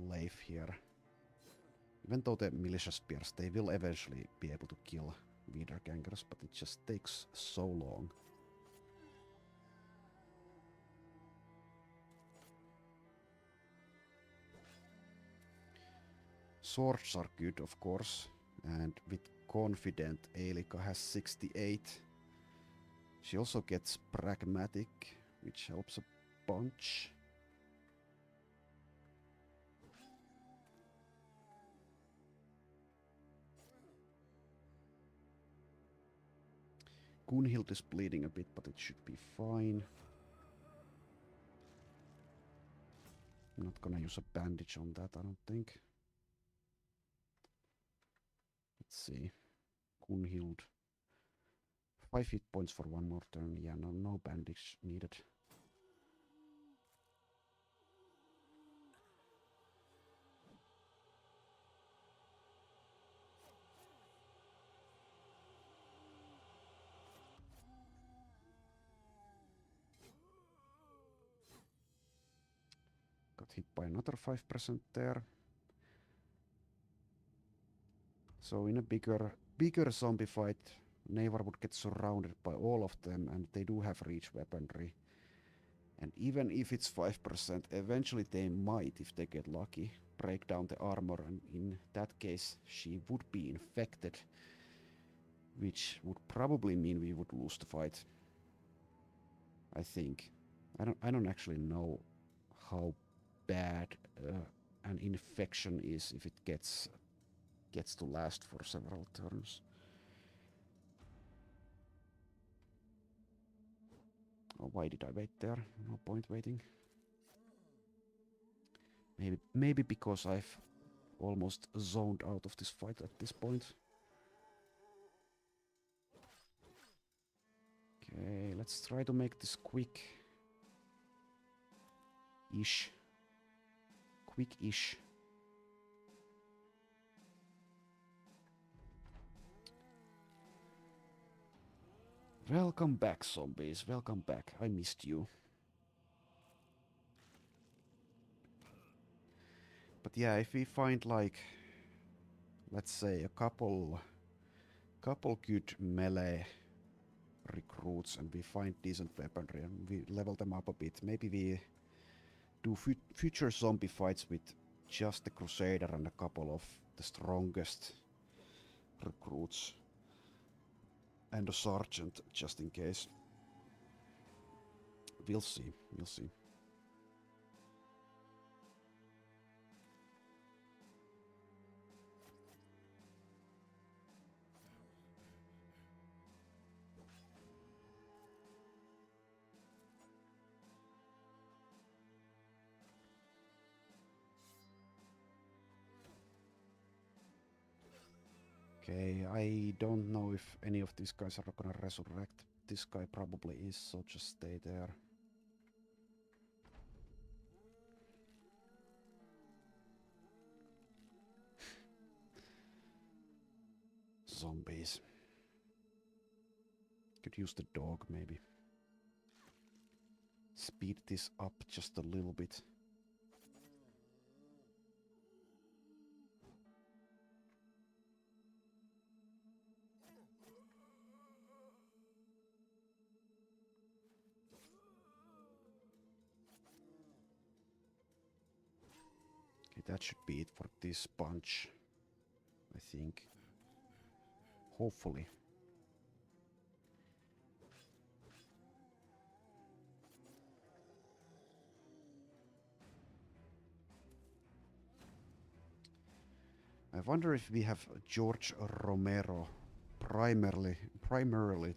Leif here. Even though the militia spears, they will eventually be able to kill Wiedergangers, but it just takes so long. Swords are good, of course, and with Confident, Eilika has 68. She also gets Pragmatic, which helps a bunch. Gunhild is bleeding a bit, but it should be fine. I'm not gonna use a bandage on that, I don't think. Let's see. Gunhild. 5 hit points for one more turn. Yeah, no bandage needed. Got hit by another 5% there. So in a bigger zombie fight, Navar would get surrounded by all of them, and they do have reach weaponry. And even if it's 5%, eventually they might, if they get lucky, break down the armor, and in that case she would be infected, which would probably mean we would lose the fight. I think. I don't actually know how bad an infection is if it gets to last for several turns. Oh, why did I wait there? No point waiting. Maybe because I've almost zoned out of this fight at this point. Okay, let's try to make this quick-ish. Quick-ish. Welcome back, zombies. Welcome back. I missed you. But yeah, if we find like, let's say, a couple good melee recruits and we find decent weaponry and we level them up a bit, maybe we do future zombie fights with just the Crusader and a couple of the strongest recruits. And a sergeant, just in case. We'll see. Okay, I don't know if any of these guys are gonna resurrect. This guy probably is, so just stay there. zombies. Could use the dog, maybe. Speed this up just a little bit. Okay, that should be it for this bunch, I think. Hopefully. I wonder if we have George Romero primarily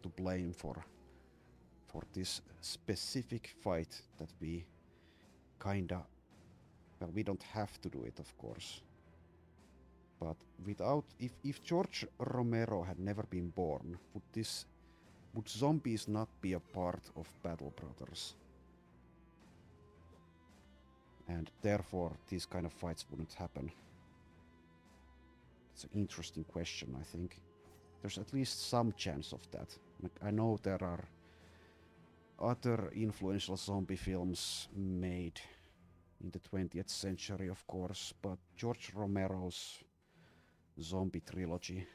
to blame for this specific fight that we kinda, well, we don't have to do it, of course. But without, if George Romero had never been born, would zombies not be a part of Battle Brothers? And therefore, these kind of fights wouldn't happen. It's an interesting question, I think. There's at least some chance of that. Like, I know there are other influential zombie films made in the 20th century, of course, but George Romero's zombie trilogy,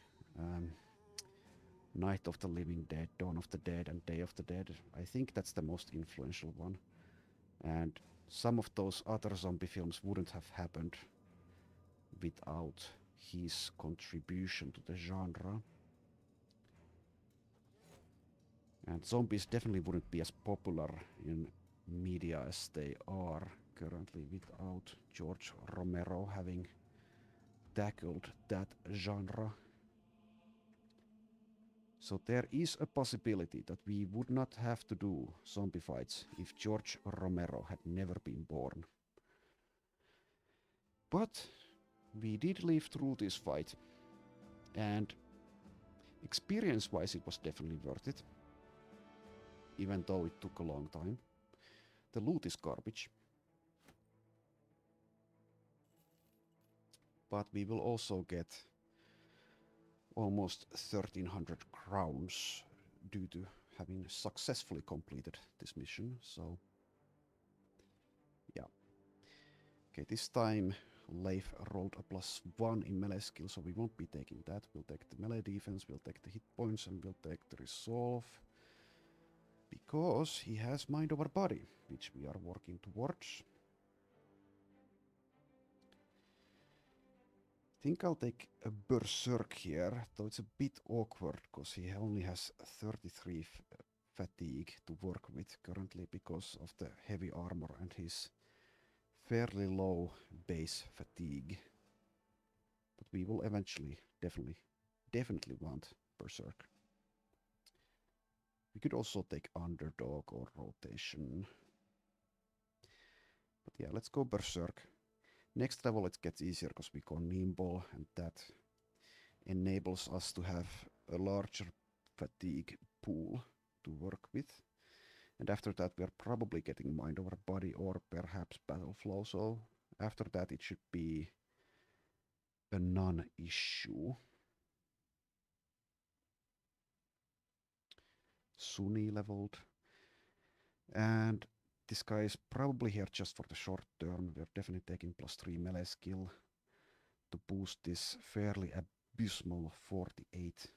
Night of the Living Dead, Dawn of the Dead, and Day of the Dead, I think that's the most influential one. And some of those other zombie films wouldn't have happened without his contribution to the genre. And zombies definitely wouldn't be as popular in media as they are currently without George Romero having tackled that genre. So there is a possibility that we would not have to do zombie fights if George Romero had never been born. But we did live through this fight, and experience-wise it was definitely worth it, even though it took a long time. The loot is garbage, but we will also get almost 1300 crowns due to having successfully completed this mission, so yeah. Okay, this time Leif rolled a +1 in melee skill, so we won't be taking that. We'll take the melee defense, we'll take the hit points, and we'll take the resolve, because he has mind over body, which we are working towards. I think I'll take a Berserk here, though it's a bit awkward because he only has 33 fatigue to work with currently because of the heavy armor and his fairly low base fatigue. But we will eventually definitely want Berserk. We could also take Underdog or Rotation. But yeah, let's go Berserk. Next level it gets easier because we go Nimble, and that enables us to have a larger fatigue pool to work with. And after that we are probably getting Mind over Body or perhaps Battle Flow, so after that it should be a non-issue. Sunni leveled. And this guy is probably here just for the short term. We're definitely taking +3 melee skill to boost this fairly abysmal 48.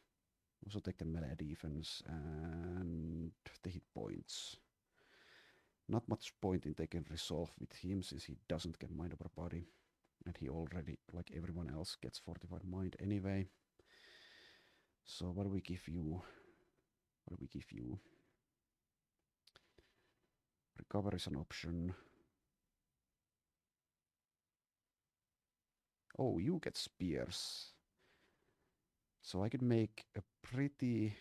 Also take the melee defense and the hit points. Not much point in taking resolve with him since he doesn't get mind over body. And he already, like everyone else, gets fortified mind anyway. So what do we give you? What do we give you? Recover is an option. Oh, you get spears. So I could make a pretty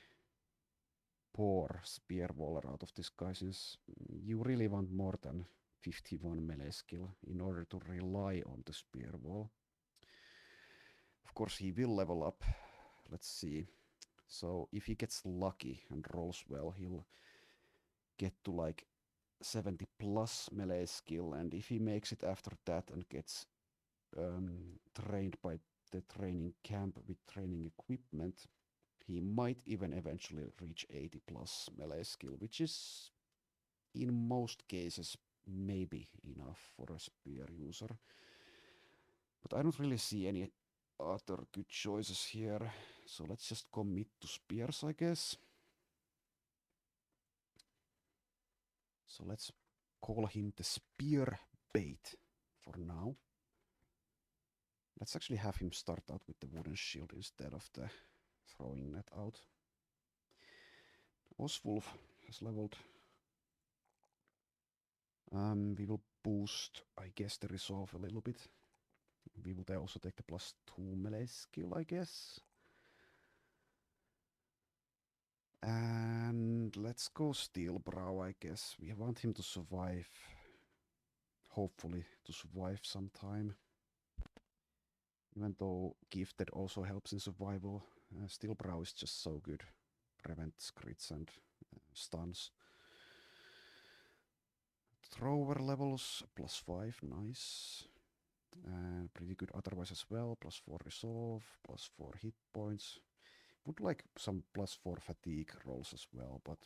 poor spear waller out of this guy, since you really want more than 51 melee skill in order to rely on the spear wall. Of course he will level up. Let's see. So if he gets lucky and rolls well, he'll get to like 70 plus melee skill, and if he makes it after that and gets trained by the training camp with training equipment, He might even eventually reach 80 plus melee skill, which is in most cases maybe enough for a spear user. But I don't really see any other good choices here. So let's just commit to spears, I guess. So let's call him the spear bait for now. Let's actually have him start out with the wooden shield instead of the throwing net out. Oswulf has leveled. We will boost, I guess, the resolve a little bit. We will also take the +2 melee skill, I guess. And let's go Steelbrow, I guess. We want him to survive. Hopefully to survive some time. Even though Gifted also helps in survival, Steelbrow is just so good. Prevents crits and stuns. Thrower levels +5, nice. And pretty good otherwise as well. +4 resolve, +4 hit points. Would like some +4 fatigue rolls as well, but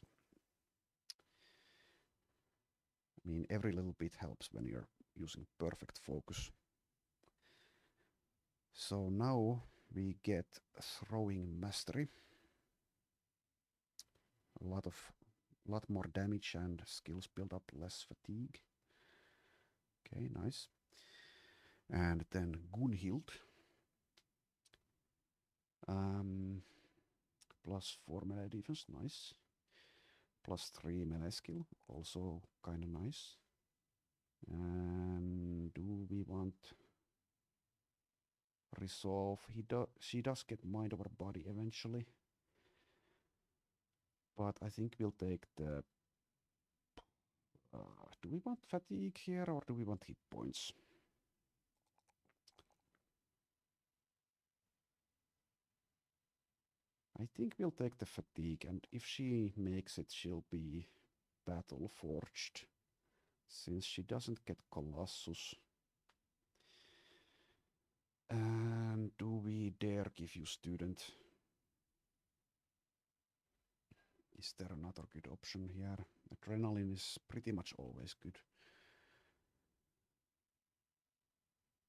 I mean, every little bit helps when you're using perfect focus. So now we get throwing mastery. A lot more damage and skills build up, less fatigue. Okay, nice. And then Gunhild. +4 melee defense, nice. +3 melee skill, also kind of nice. And do we want resolve? She does get mind over body eventually. But I think we'll take the... do we want fatigue here or do we want hit points? I think we'll take the fatigue, and if she makes it, she'll be battle forged, since she doesn't get Colossus. And do we dare give you student? Is there another good option here? Adrenaline is pretty much always good.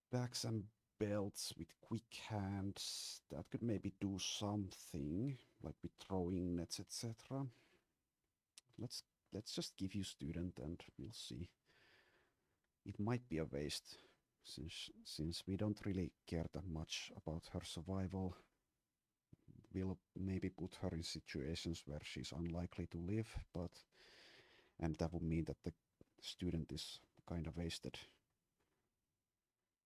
Bags and belts with quick hands, that could maybe do something, like with throwing nets, etc. Let's just give you student and we'll see. It might be a waste, since we don't really care that much about her survival. We'll maybe put her in situations where she's unlikely to live, and that would mean that the student is kind of wasted.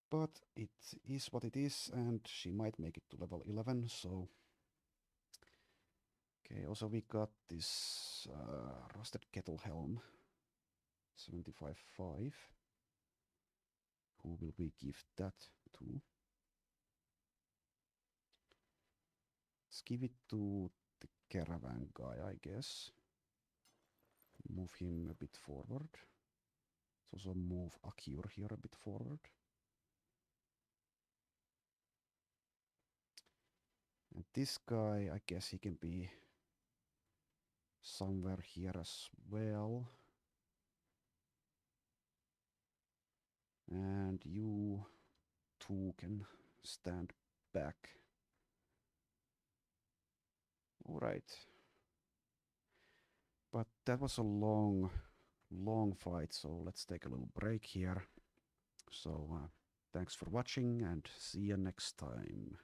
But it is what it is, and she might make it to level 11, so... Okay, also we got this Rusted Kettle Helm, 75.5. Who will we give that to? Let's give it to the caravan guy, I guess. Move him a bit forward. Let's also move Akir here a bit forward. And this guy, I guess he can be somewhere here as well. And you two can stand back. Alright. But that was a long fight, so let's take a little break here. So thanks for watching and see you next time.